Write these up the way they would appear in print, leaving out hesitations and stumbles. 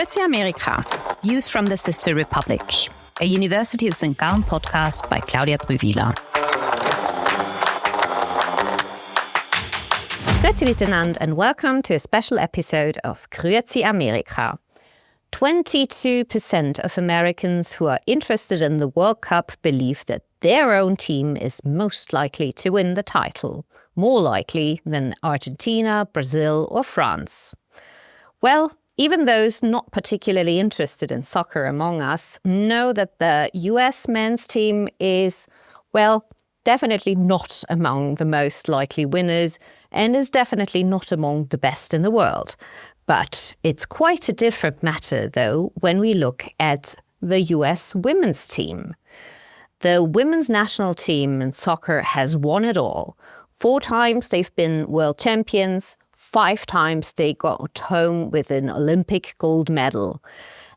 Grüezi Amerika, Views from the Sister Republic, a University of St. Gallen podcast by Claudia Brühlmeier. Grüezi miteinander and welcome to a special episode of Grüezi Amerika. 22% of Americans who are interested in the World Cup believe that their own team is most likely to win the title, more likely than Argentina, Brazil or France. Well, even those not particularly interested in soccer among us know that the US men's team is, well, definitely not among the most likely winners and is definitely not among the best in the world. But it's quite a different matter, though, when we look at the US women's team. The women's national team in soccer has won it all. 4 times they've been world champions, 5 times they got home with an Olympic gold medal.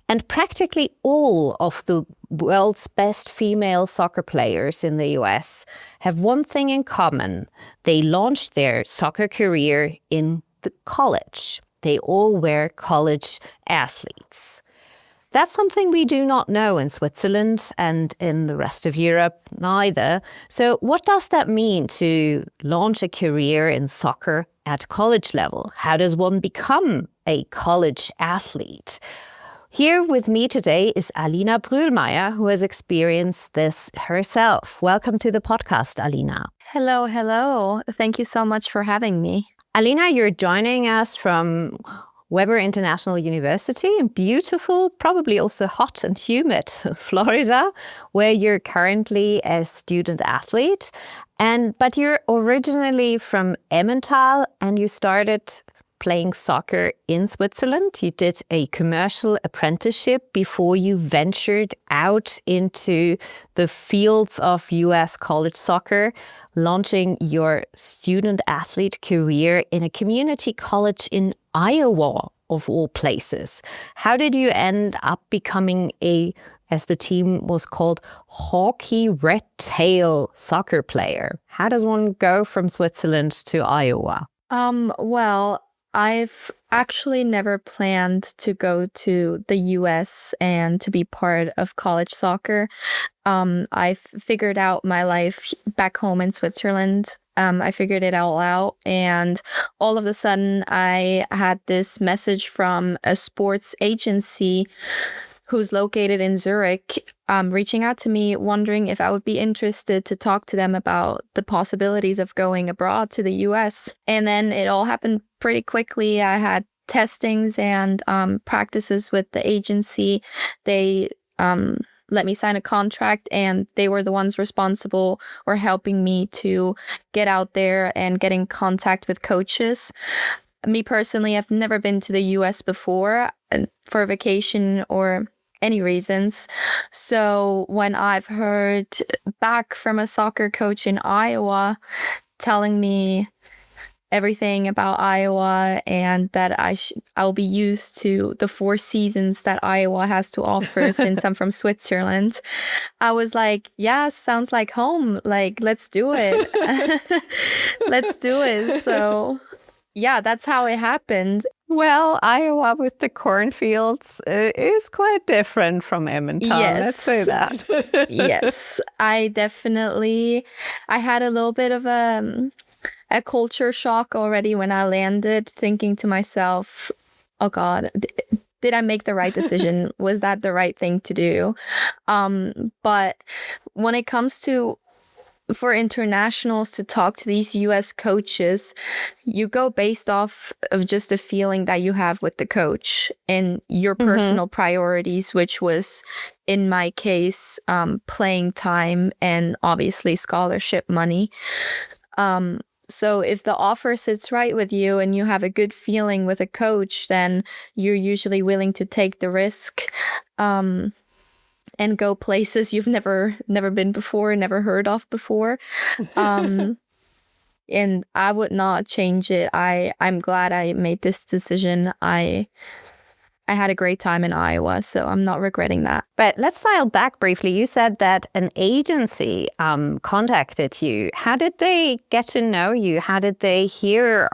And practically all of the world's best female soccer players in the US have one thing in common. They launched their soccer career in the college. They all were college athletes. That's something we do not know in Switzerland and in the rest of Europe neither. So what does that mean to launch a career in soccer at college level? How does one become a college athlete? Here with me today is Alina Brühlmeier, who has experienced this herself. Welcome to the podcast, Alina. Hello. Thank you so much for having me. Alina, you're joining us from Weber International University in beautiful, probably also hot and humid Florida, where you're currently a student athlete. But you're originally from Emmental and you started playing soccer in Switzerland. You did a commercial apprenticeship before you ventured out into the fields of US college soccer, launching your student athlete career in a community college in Iowa, of all places. How did you end up becoming as the team was called, Hawkeye RedTails soccer player? How does one go from Switzerland to Iowa? Well, I've actually never planned to go to the US and to be part of college soccer. I've figured out my life back home in Switzerland. I figured it all out, and all of a sudden I had this message from a sports agency who's located in Zurich, reaching out to me, wondering if I would be interested to talk to them about the possibilities of going abroad to the US. And then it all happened pretty quickly. I had testings and practices with the agency. They let me sign a contract, and they were the ones responsible or helping me to get out there and get in contact with coaches. Me personally, I've never been to the US before for a vacation or any reasons. So when I've heard back from a soccer coach in Iowa telling me everything about Iowa and that I'll be used to the 4 seasons that Iowa has to offer since I'm from Switzerland, I was like, yeah, sounds like home. Like, let's do it. Let's do it. So yeah, that's how it happened. Well, Iowa with the cornfields is quite different from Emmental. Yes. Let's say that. Yes, I had a little bit of a culture shock already when I landed, thinking to myself, oh God, did I make the right decision? Was that the right thing to do? But when it comes to for internationals to talk to these US coaches, you go based off of just a feeling that you have with the coach and your personal priorities, which was, in my case, playing time and obviously scholarship money. So if the offer sits right with you and you have a good feeling with a coach, then you're usually willing to take the risk and go places you've never been before, never heard of before. And I would not change it. I'm glad I made this decision. I had a great time in Iowa, so I'm not regretting that. But let's dial back briefly. You said that an agency contacted you. How did they get to know you? How did they hear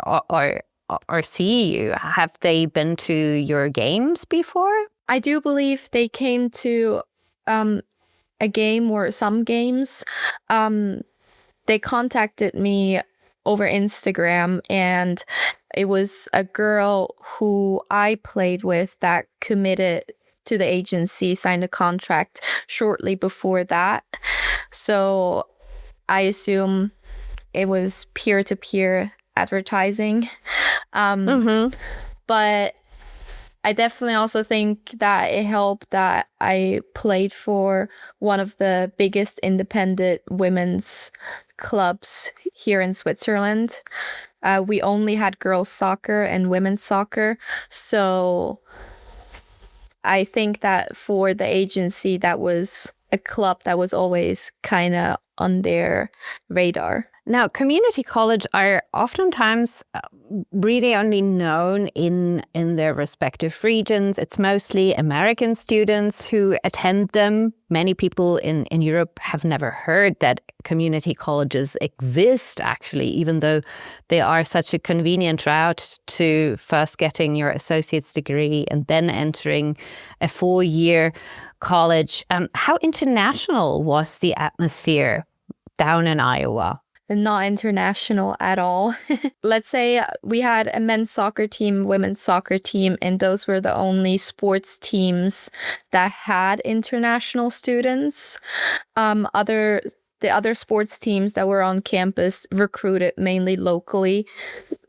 or see you? Have they been to your games before? I do believe they came to a game or some games. They contacted me over Instagram, and it was a girl who I played with that committed to the agency, signed a contract shortly before that. So I assume it was peer-to-peer advertising. But I definitely also think that it helped that I played for one of the biggest independent women's clubs here in Switzerland. We only had girls soccer and women's soccer. So I think that for the agency, that was a club that was always kind of on their radar. Now, community college are oftentimes really only known in their respective regions. It's mostly American students who attend them. Many people in Europe have never heard that community colleges exist, actually, even though they are such a convenient route to first getting your associate's degree and then entering a 4-year college. How international was the atmosphere down in Iowa? Not international at all. Let's say we had a men's soccer team, women's soccer team, and those were the only sports teams that had international students. The other sports teams that were on campus recruited mainly locally,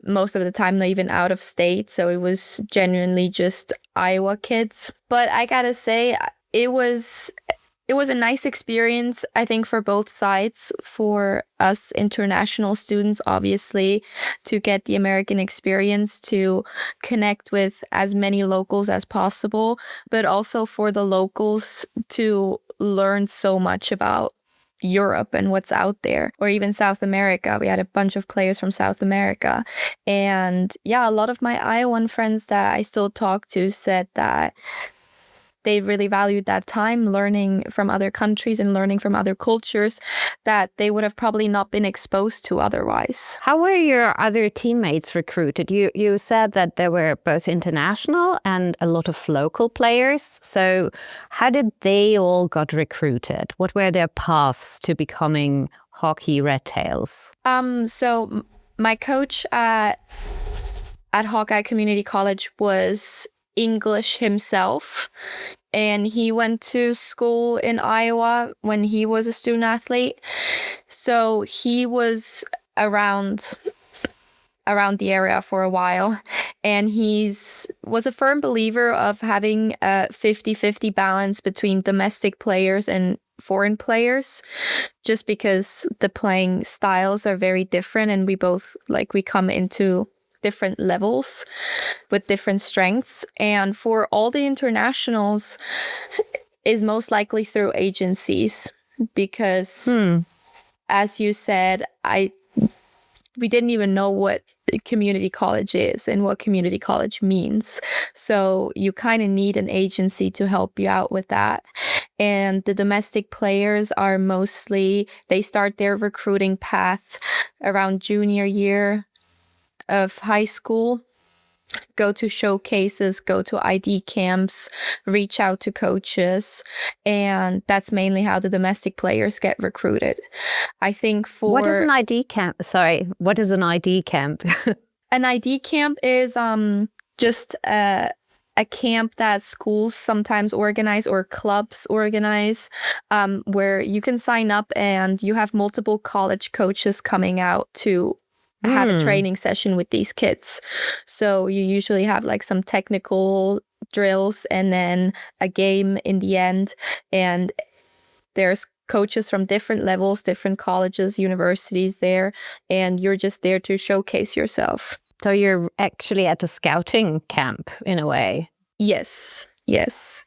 most of the time not even out of state. So it was genuinely just Iowa kids. But I gotta say, it was a nice experience, I think, for both sides. For us international students, obviously, to get the American experience, to connect with as many locals as possible, but also for the locals to learn so much about Europe and what's out there, or even South America. We had a bunch of players from South America. And yeah, a lot of my Iowan friends that I still talk to said that they really valued that time learning from other countries and learning from other cultures that they would have probably not been exposed to otherwise. How were your other teammates recruited? You said that there were both international and a lot of local players. So how did they all got recruited? What were their paths to becoming Hawkeye RedTails? So my coach at Hawkeye Community College was English himself, and he went to school in Iowa when he was a student athlete. So he was around the area for a while, and was a firm believer of having a 50-50 balance between domestic players and foreign players, just because the playing styles are very different, and we come into different levels with different strengths. And for all the internationals is most likely through agencies, because as you said, we didn't even know what community college is and what community college means. So you kind of need an agency to help you out with that. And the domestic players are they start their recruiting path around junior year of high school, go to showcases, go to ID camps, reach out to coaches, and that's mainly how the domestic players get recruited. I think What is an ID camp? Sorry, what is an ID camp? An ID camp is just a camp that schools sometimes organize or clubs organize, where you can sign up and you have multiple college coaches coming out to have a training session with these kids. So you usually have some technical drills and then a game in the end. And there's coaches from different levels, different colleges, universities there, and you're just there to showcase yourself. So you're actually at a scouting camp in a way. Yes.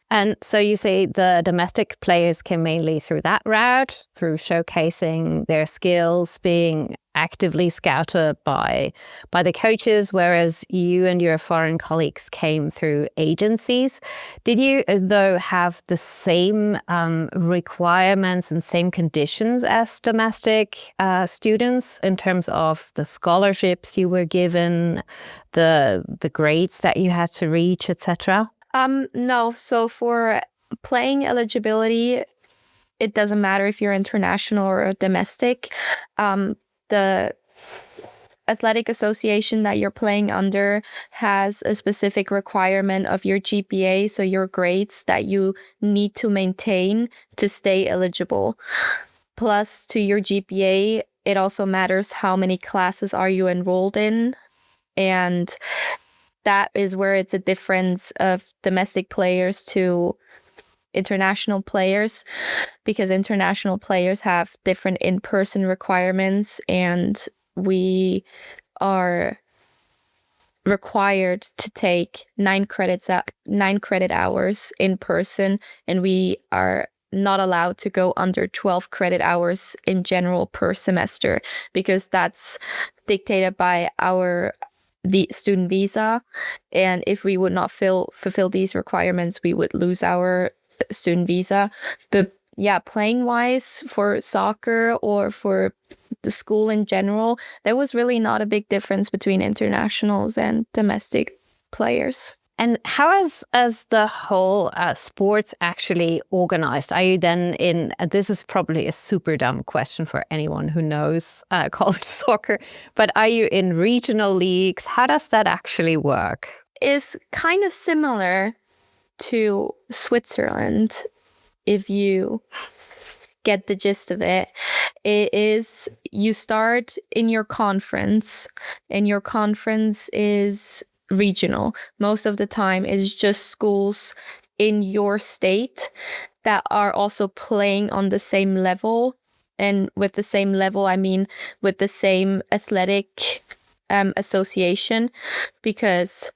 And so you say the domestic players came mainly through that route, through showcasing their skills, being actively scouted by the coaches, whereas you and your foreign colleagues came through agencies. Did you, though, have the same requirements and same conditions as domestic students in terms of the scholarships you were given, the grades that you had to reach, etc.? No. So for playing eligibility, it doesn't matter if you're international or domestic. The athletic association that you're playing under has a specific requirement of your GPA, so your grades that you need to maintain to stay eligible. Plus, to your GPA, it also matters how many classes are you enrolled in. And that is where it's a difference of domestic players to international players, because international players have different in-person requirements, and we are required to take 9 credit hours in person, and we are not allowed to go under 12 credit hours in general per semester, because that's dictated by the student visa. And if we would not fulfill these requirements, we would lose our student visa. But yeah, playing wise for soccer or for the school in general, there was really not a big difference between internationals and domestic players. And how is the whole sports actually organized? Are you then in, this is probably a super dumb question for anyone who knows college soccer, but are you in regional leagues? How does that actually work? It's kind of similar to Switzerland, if you get the gist of it. It is, you start in your conference, and your conference is regional. Most of the time is just schools in your state that are also playing on the same level. And with the same level, I mean with the same athletic association, because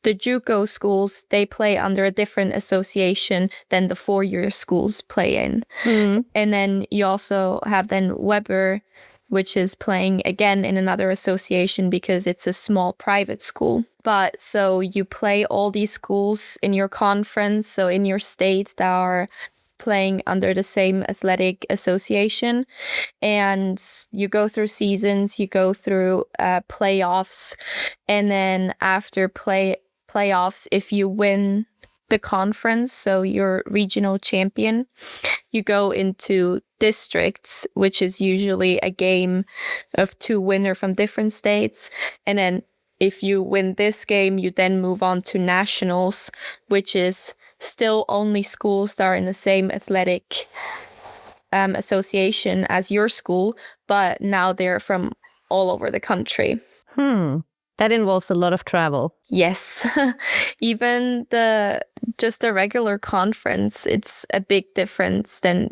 the JUCO schools, they play under a different association than the 4-year schools play in. And then you also have then Weber, which is playing again in another association because it's a small private school. But so you play all these schools in your conference, so in your state, that are playing under the same athletic association, and you go through seasons, you go through playoffs, and then after playoffs, if you win the conference, so you're regional champion, you go into districts, which is usually a game of 2 winners from different states. And then if you win this game, you then move on to nationals, which is still only schools that are in the same athletic association as your school, but now they're from all over the country. That involves a lot of travel. Yes. Even just the regular conference, it's a big difference than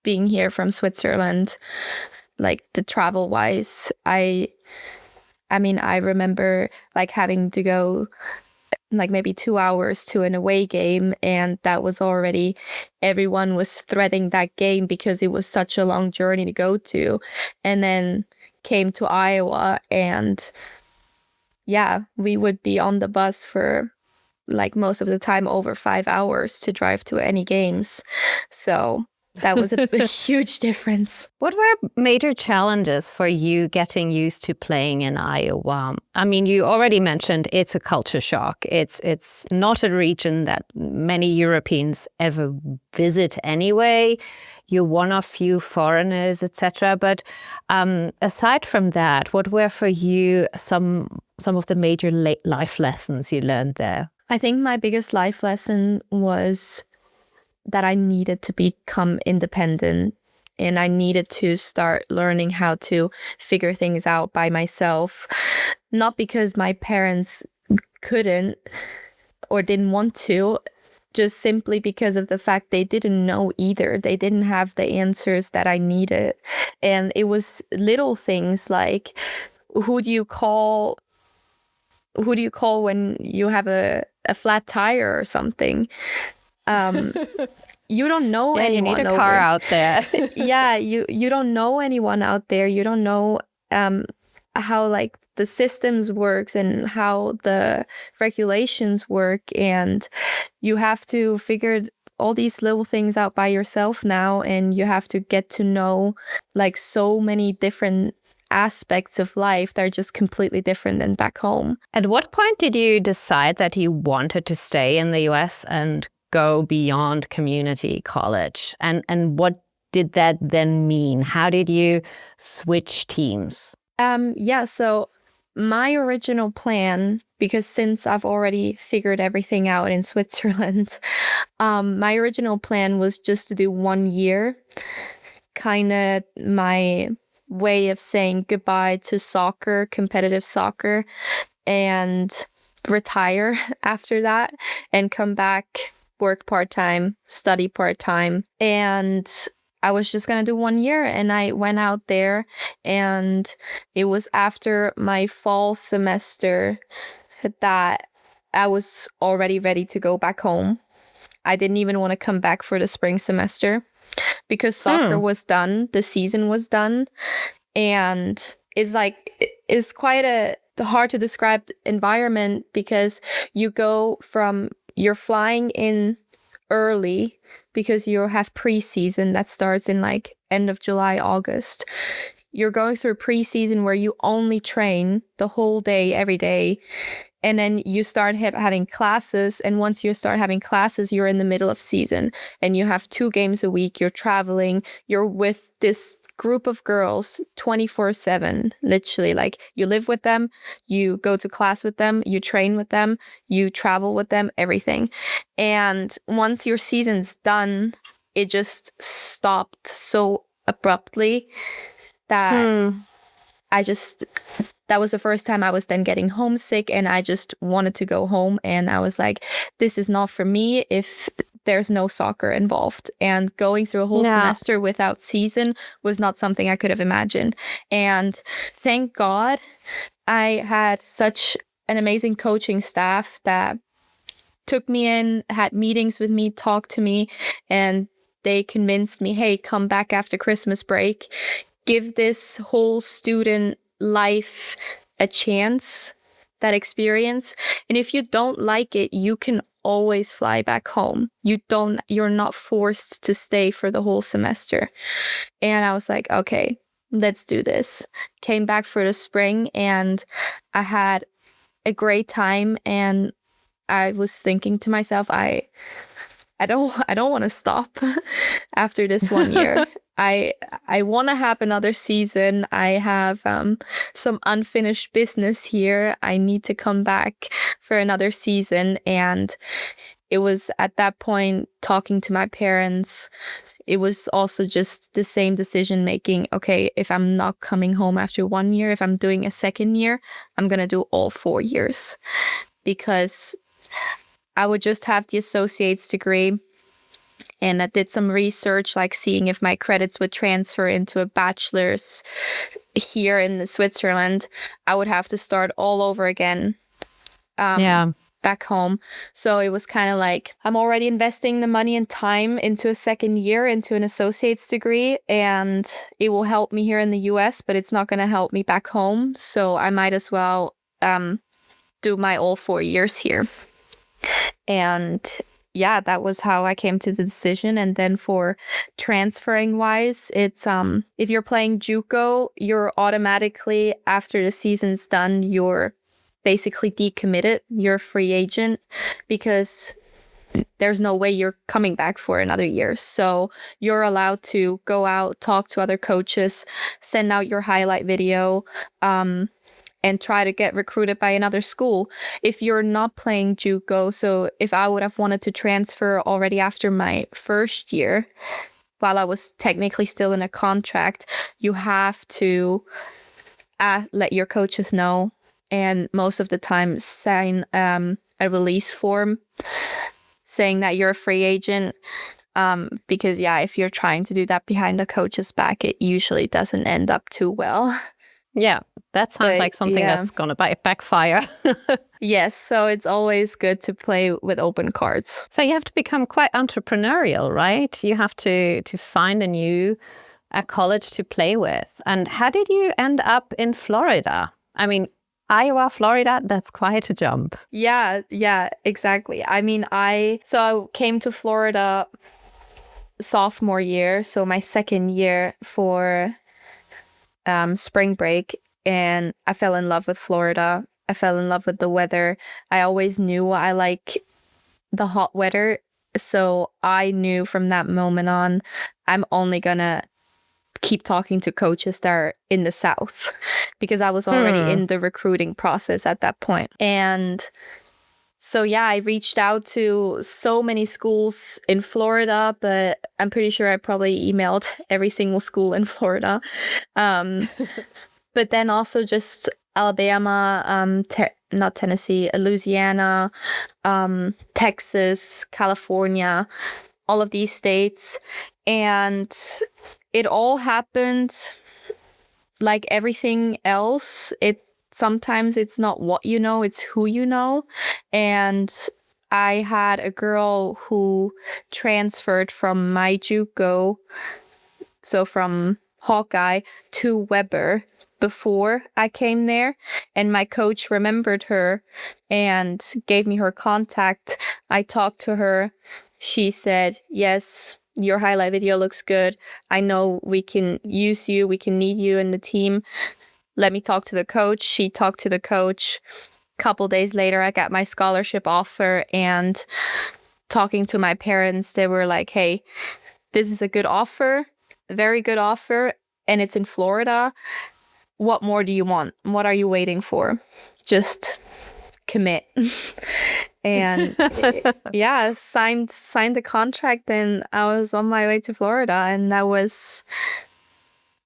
being here from Switzerland, like the travel wise. I mean, I remember like having to go like maybe 2 hours to an away game, and that was already, everyone was threading that game because it was such a long journey to go to. And then came to Iowa, and yeah, we would be on the bus for like most of the time over 5 hours to drive to any games. So that was a huge difference. What were major challenges for you getting used to playing in Iowa? I mean, you already mentioned it's a culture shock. It's not a region that many Europeans ever visit anyway. You're one of few foreigners, etc. But aside from that, what were for you some of the major life lessons you learned there? I think my biggest life lesson was that I needed to become independent, and I needed to start learning how to figure things out by myself. Not because my parents couldn't or didn't want to, just simply because of the fact they didn't know either. They didn't have the answers that I needed. And it was little things like, who do you call when you have a flat tire or something? you don't know Yeah, you anyone need a car over. out there. Yeah, you don't know anyone out there. You don't know how like the systems works and how the regulations work, and you have to figure all these little things out by yourself now, and you have to get to know like so many different aspects of life that are just completely different than back home. At what point did you decide that you wanted to stay in the US and go beyond community college? And what did that then mean? How did you switch teams? Yeah, so my original plan, because since I've already figured everything out in Switzerland, my original plan was just to do 1 year, kind of my way of saying goodbye to soccer, competitive soccer, and retire after that and come back, work part-time, study part-time. And I was just going to do 1 year, and I went out there, and it was after my fall semester that I was already ready to go back home. I didn't even want to come back for the spring semester because soccer was done, the season was done, and it's quite a hard to describe environment because you're flying in early because you have preseason that starts in like end of July, August. You're going through preseason where you only train the whole day, every day. And then you start having classes. And once you start having classes, you're in the middle of season and you have 2 games a week. You're traveling. You're with this group of girls 24/7, literally. Like you live with them, you go to class with them, you train with them, you travel with them, everything. And once your season's done, it just stopped so abruptly that that was the first time I was then getting homesick, and I just wanted to go home. And I was like, this is not for me if there's no soccer involved. And going through a whole semester without season was not something I could have imagined. And thank God I had such an amazing coaching staff that took me in, had meetings with me, talked to me, and they convinced me, hey, come back after Christmas break, give this whole student life a chance, that experience. And if you don't like it, you can always fly back home. You're not forced to stay for the whole semester. And I was like, okay, let's do this. Came back for the spring, and I had a great time. And I was thinking to myself, I don't want to stop after this 1 year. I want to have another season. I have some unfinished business here. I need to come back for another season. And it was at that point, talking to my parents, it was also just the same decision making. Okay, if I'm not coming home after 1 year, if I'm doing a second year, I'm going to do all 4 years, because I would just have the associate's degree. And I did some research, like seeing if my credits would transfer into a bachelor's here in Switzerland. I would have to start all over again back home. So it was kind of like, I'm already investing the money and time into a second year, into an associate's degree, and it will help me here in the US, but it's not going to help me back home. So I might as well do my all 4 years here. And yeah, that was how I came to the decision. And then for transferring wise, it's if you're playing JUCO, you're automatically, after the season's done, you're basically decommitted. You're a free agent, because there's no way you're coming back for another year. So you're allowed to go out, talk to other coaches, send out your highlight video, and try to get recruited by another school. If you're not playing JUCO, so if I would have wanted to transfer already after my first year, while I was technically still in a contract, you have to let your coaches know, and most of the time sign a release form saying that you're a free agent. Because if you're trying to do that behind a coach's back, it usually doesn't end up too well. Yeah, That sounds But, like something yeah. that's going to backfire. Yes, so it's always good to play with open cards. So you have to become quite entrepreneurial, right? You have to find a college to play with. And how did you end up in Florida? I mean, Iowa, Florida, that's quite a jump. Yeah, exactly. I mean, I came to Florida sophomore year, so my second year for spring break, and I fell in love with Florida. I fell in love with the weather. I always knew I like the hot weather, so I knew from that moment on, I'm only gonna keep talking to coaches that are in the South because I was already in the recruiting process at that point. And so, yeah, I reached out to so many schools in Florida, but I'm pretty sure I probably emailed every single school in Florida. But then also just Alabama, not Tennessee, Louisiana, Texas, California, all of these states. And it all happened like everything else. Sometimes it's not what you know, it's who you know. And I had a girl who transferred from my JUCO, so from Hawkeye to Weber before I came there. And my coach remembered her and gave me her contact. I talked to her. She said, yes, your highlight video looks good. I know we can use you. We can need you in the team. Let me talk to the coach. She talked to the coach. Couple days later, I got my scholarship offer, and talking to my parents, they were like, hey, this is a good offer, a very good offer, and it's in Florida. What more do you want? What are you waiting for? Just commit. And yeah, signed the contract, and I was on my way to Florida, and that was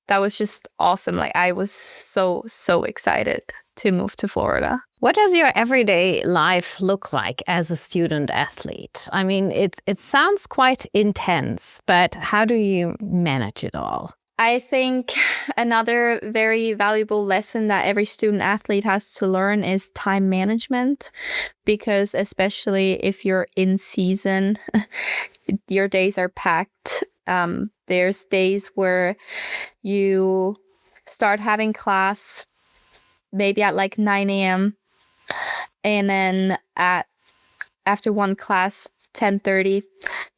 just awesome. Like, I was so excited to move to Florida. What does your everyday life look like as a student athlete? I mean, it sounds quite intense, but how do you manage it all? I think another very valuable lesson that every student athlete has to learn is time management, because especially if you're in season, your days are packed. There's days where you start having class maybe at like 9 a.m. and then after one class, 10:30,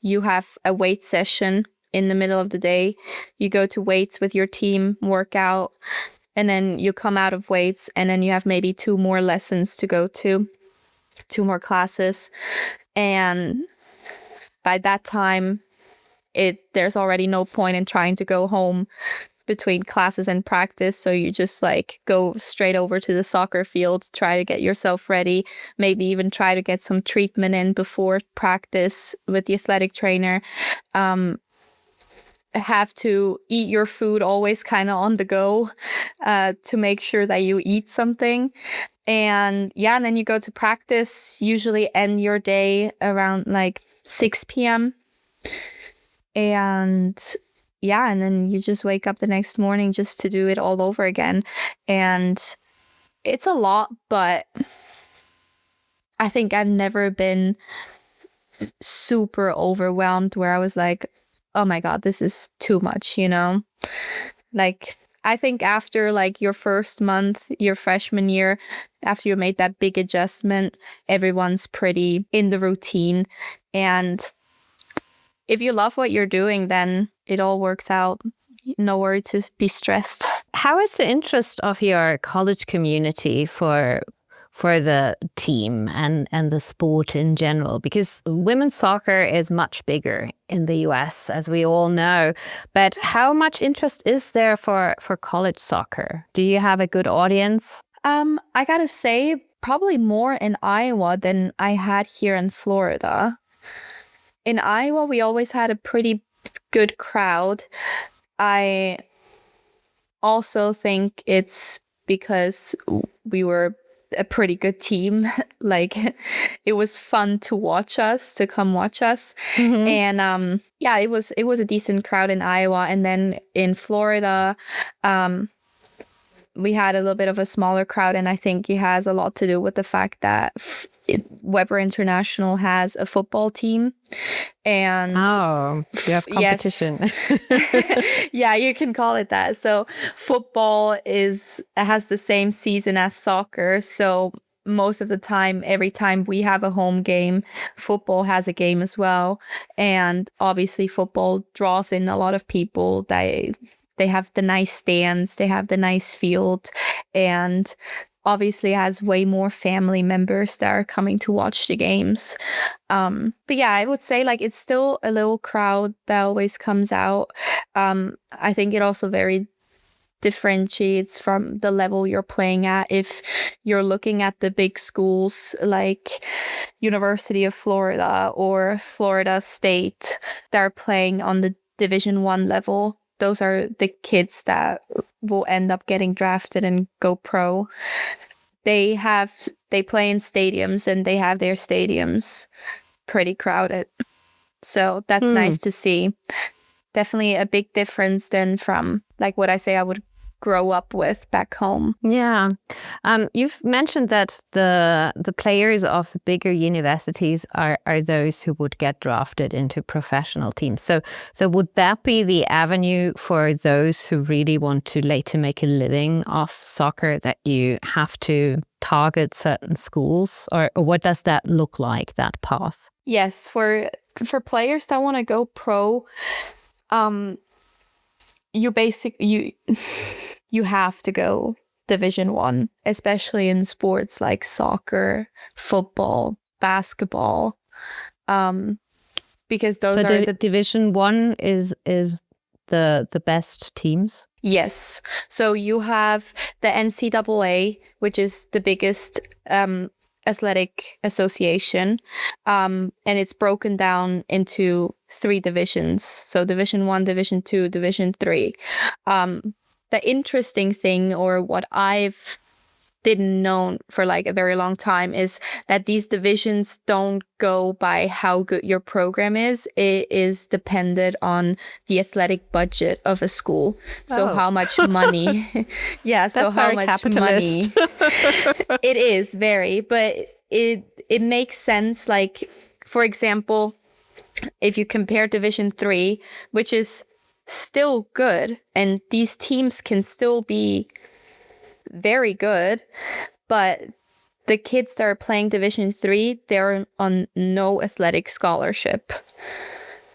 you have a weight session. In the middle of the day, you go to weights with your team, work out, and then you come out of weights, and then you have maybe 2 more lessons to go to, 2 more classes. And by that time, there's already no point in trying to go home between classes and practice. So you just like go straight over to the soccer field, try to get yourself ready, maybe even try to get some treatment in before practice with the athletic trainer. Have to eat your food always kind of on the go to make sure that you eat something. And yeah, and then you go to practice, usually end your day around like 6 p.m. And yeah, and then you just wake up the next morning just to do it all over again. And it's a lot, but I think I've never been super overwhelmed where I was like, oh my God, this is too much, you know? Like, I think after like your first month, your freshman year, after you made that big adjustment, everyone's pretty in the routine. And if you love what you're doing, then it all works out. No worry to be stressed. How is the interest of your college community for the team and the sport in general? Because women's soccer is much bigger in the US, as we all know. But how much interest is there for college soccer? Do you have a good audience? I gotta say, probably more in Iowa than I had here in Florida. In Iowa, we always had a pretty good crowd. I also think it's because we were a pretty good team. Like, it was fun to come watch us. Mm-hmm. And yeah, it was a decent crowd in Iowa. And then in Florida, we had a little bit of a smaller crowd, and I think it has a lot to do with the fact that Weber International has a football team. And you have competition. Yes. Yeah, you can call it that. So football has the same season as soccer. So most of the time, every time we have a home game, football has a game as well. And obviously football draws in a lot of people. They have the nice stands, they have the nice field, and obviously has way more family members that are coming to watch the games. But yeah, I would say like it's still a little crowd that always comes out. I think it also very differentiates from the level you're playing at. If you're looking at the big schools like University of Florida or Florida State that are playing on the Division I level, those are the kids that will end up getting drafted and go pro. They play in stadiums, and they have their stadiums pretty crowded. So that's nice to see. Definitely a big difference then from like what I would grow up with back home. Yeah. You've mentioned that the players of the bigger universities are those who would get drafted into professional teams. So would that be the avenue for those who really want to later make a living off soccer, that you have to target certain schools, or what does that look like, that path? Yes, for players that want to go pro, you have to go Division I, especially in sports like soccer, football, basketball, because those are the Division I is the best teams. Yes, so you have the NCAA, which is the biggest athletic association, and it's broken down into 3 divisions. So Division I, Division II, Division III. The interesting thing, or what I've didn't know for like a very long time, is that these divisions don't go by how good your program is. It is dependent on the athletic budget of a school. So how much money. Yeah, so that's how very much capitalist. money. It is very, but it makes sense. Like, for example, if you compare Division 3, which is still good, and these teams can still be very good, but the kids that are playing Division 3, they're on no athletic scholarship.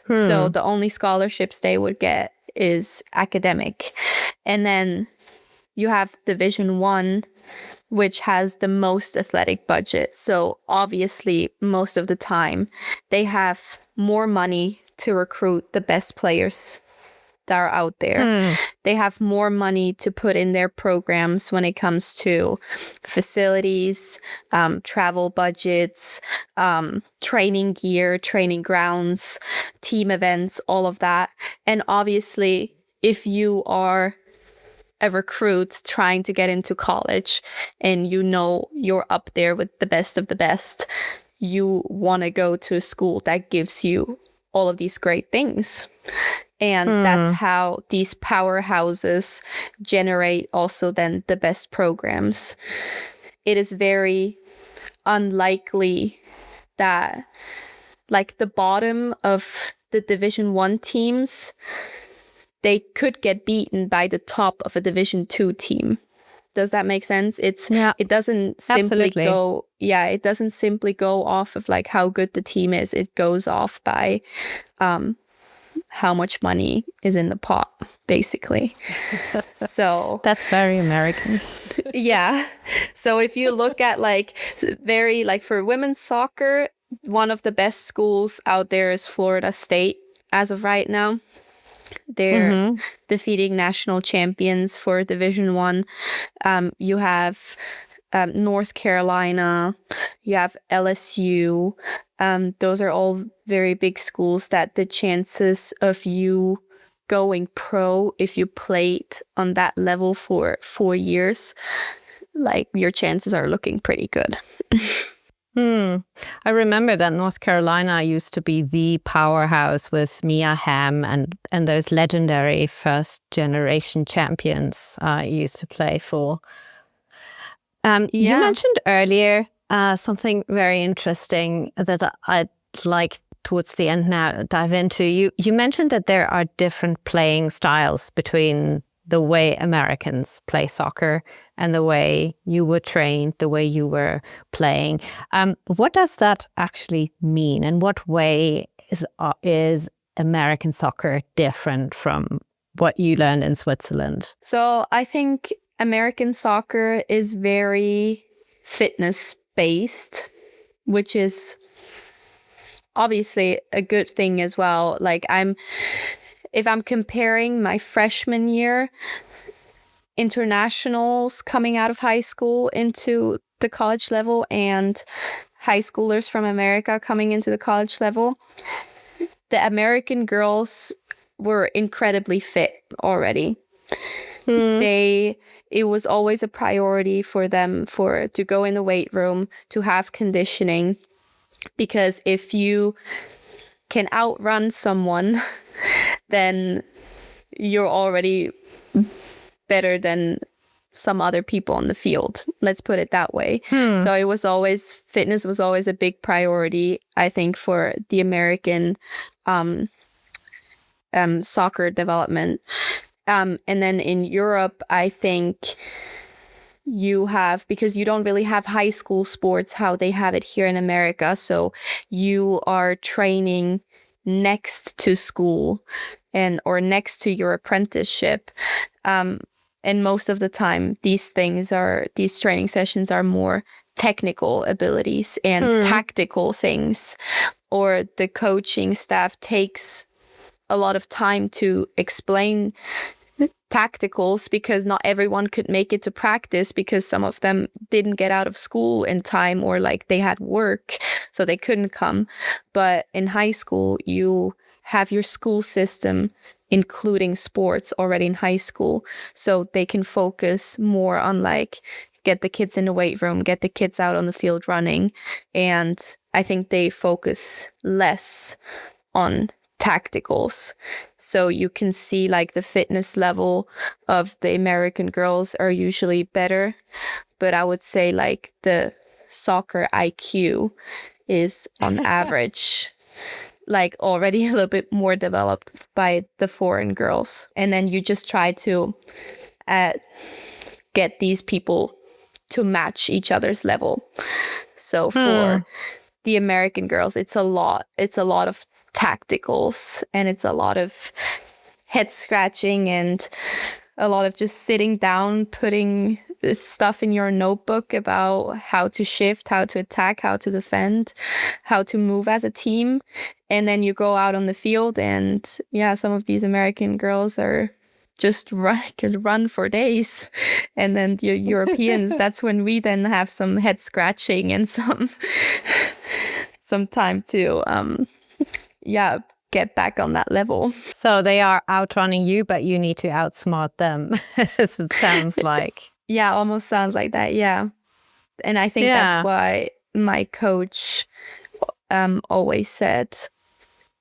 So the only scholarships they would get is academic. And then you have Division 1, which has the most athletic budget. So obviously, most of the time, they have more money to recruit the best players that are out there. They have more money to put in their programs when it comes to facilities, travel budgets, training gear, training grounds, team events, all of that. And obviously, if you are a recruit trying to get into college and you know you're up there with the best of the best, you want to go to a school that gives you all of these great things. And that's how these powerhouses generate also then the best programs. It is very unlikely that like the bottom of the Division I teams, they could get beaten by the top of a Division II team. Does that make sense? It doesn't simply go. Yeah, it doesn't simply go off of like how good the team is. It goes off by how much money is in the pot, basically. So that's very American. Yeah. So if you look at like very like for women's soccer, one of the best schools out there is Florida State as of right now. They're defeating national champions for Division I. You have North Carolina, you have LSU. Those are all very big schools that the chances of you going pro, if you played on that level for 4 years, like your chances are looking pretty good. I remember that North Carolina used to be the powerhouse with Mia Hamm and those legendary first generation champions used to play for. You mentioned earlier something very interesting that I'd like towards the end now dive into. You mentioned that there are different playing styles between the way Americans play soccer and the way you were trained, the way you were playing. What does that actually mean? And what way is American soccer different from what you learned in Switzerland? So I think American soccer is very fitness-based, which is obviously a good thing as well. Like if I'm comparing my freshman year internationals coming out of high school into the college level and high schoolers from America coming into the college level, the American girls were incredibly fit already. It was always a priority for them to go in the weight room, to have conditioning, because if you can outrun someone, then you're already better than some other people on the field. Let's put it that way. So fitness was always a big priority, I think, for the American soccer development. And then in Europe, I think because you don't really have high school sports how they have it here in America. So you are training next to school or next to your apprenticeship. And most of the time, these training sessions are more technical abilities and tactical things, or the coaching staff takes a lot of time to explain tacticals because not everyone could make it to practice because some of them didn't get out of school in time, or like they had work so they couldn't come. But in high school, you have your school system including sports already in high school, so they can focus more on like get the kids in the weight room, get the kids out on the field running. And I think they focus less on tacticals. So you can see like the fitness level of the American girls are usually better, but I would say like the soccer IQ is on average like already a little bit more developed by the foreign girls. And then you just try to get these people to match each other's level. So for the American girls, it's a lot of tacticals, and it's a lot of head scratching and a lot of just sitting down, putting stuff in your notebook about how to shift, how to attack, how to defend, how to move as a team. And then you go out on the field, and some of these American girls are just could run for days. And then the Europeans, that's when we then have some head scratching and some time to get back on that level. So they are outrunning you, but you need to outsmart them. It sounds like. Yeah, almost sounds like that. Yeah. And I think that's why my coach always said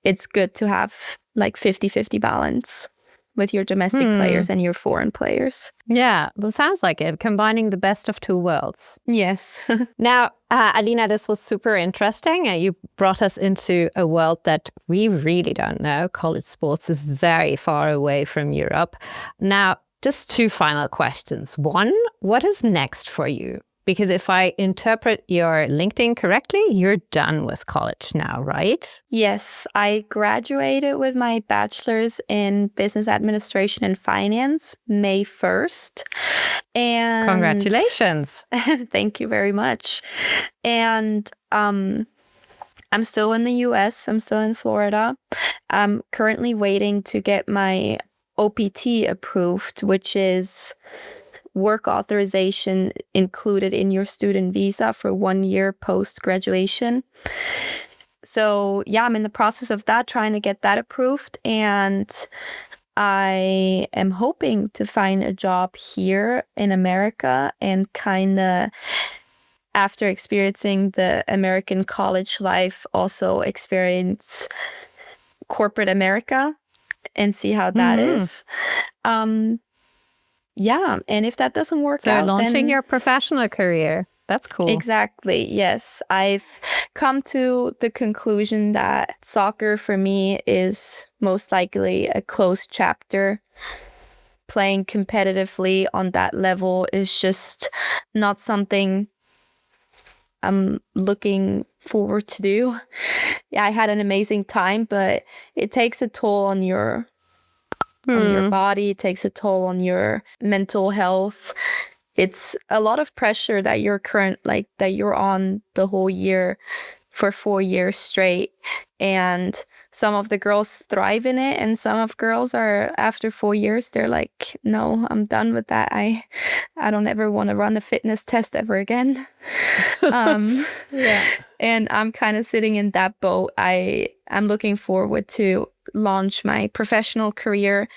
it's good to have like 50-50 balance with your domestic players and your foreign players. Yeah, that sounds like it. Combining the best of two worlds. Yes. Now, Alina, this was super interesting. You brought us into a world that we really don't know. College sports is very far away from Europe. Now, just two final questions. One, what is next for you? Because if I interpret your LinkedIn correctly, you're done with college now, right? Yes, I graduated with my bachelor's in business administration and finance May 1st. And congratulations. Thank you very much. And I'm still in the US. I'm still in Florida. I'm currently waiting to get my OPT approved, which is work authorization included in your student visa for 1 year post-graduation. So I'm in the process of that, trying to get that approved. And I am hoping to find a job here in America and kind of after experiencing the American college life, also experience corporate America and see how that is. Yeah, and if that doesn't work out, so launching then your professional career. That's cool. Exactly. Yes. I've come to the conclusion that soccer for me is most likely a closed chapter. Playing competitively on that level is just not something I'm looking forward to do. Yeah, I had an amazing time, but it takes a toll on your body. It takes a toll on your mental health. It's a lot of pressure that you're on the whole year for 4 years straight. And some of the girls thrive in it, and some of girls are, after 4 years, they're like, no, I'm done with that. I don't ever want to run a fitness test ever again. And I'm kind of sitting in that boat. I'm looking forward to launch my professional career,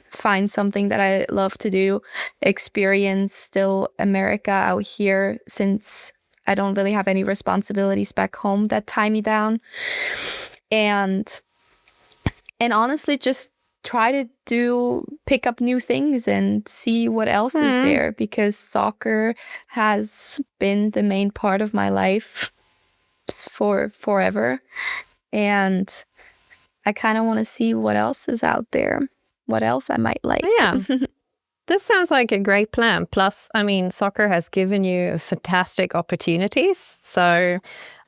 find something that I love to do, experience still America out here, since I don't really have any responsibilities back home that tie me down. And honestly, just try to pick up new things and see what else is there, because soccer has been the main part of my life for forever. And I kind of want to see what else is out there. What else I might like. Yeah. This sounds like a great plan. Plus, I mean, soccer has given you fantastic opportunities. So,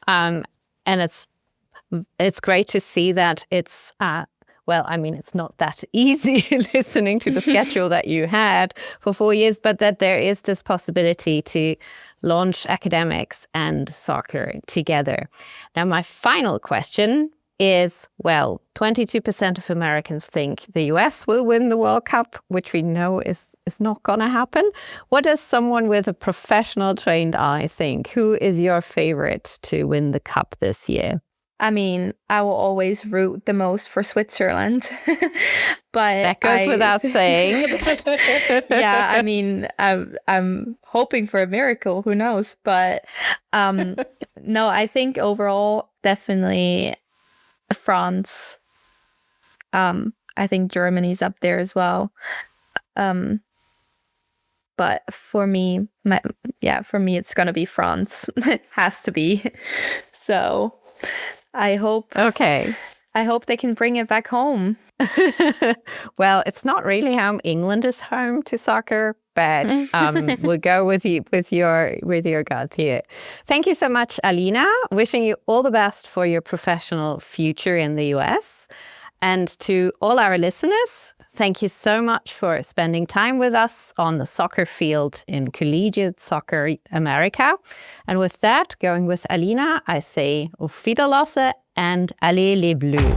and it's great to see that it's, it's not that easy listening to the schedule that you had for 4 years, but that there is this possibility to launch academics and soccer together. Now, my final question is, 22% of Americans think the US will win the World Cup, which we know is not going to happen. What does someone with a professional trained eye think? Who is your favorite to win the cup this year? I mean, I will always root the most for Switzerland. But that goes without saying. Yeah, I mean, I'm hoping for a miracle. Who knows? But no, I think overall, definitely France. I think Germany's up there as well. But for me, it's gonna be France. It has to be. So I hope they can bring it back home. Well, it's not really home. England is home to soccer, but we'll go with your gut here. Thank you so much, Alina. Wishing you all the best for your professional future in the US. And to all our listeners, thank you so much for spending time with us on the soccer field in collegiate soccer America. And with that, going with Alina, I say auf Wiedersehen and allez les Bleus.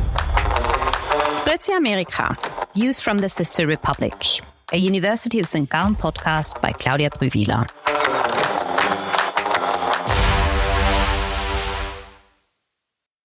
Grüezi Amerika. Views from the Sister Republic, a University of St. Gallen podcast by Claudia Brühlmeier.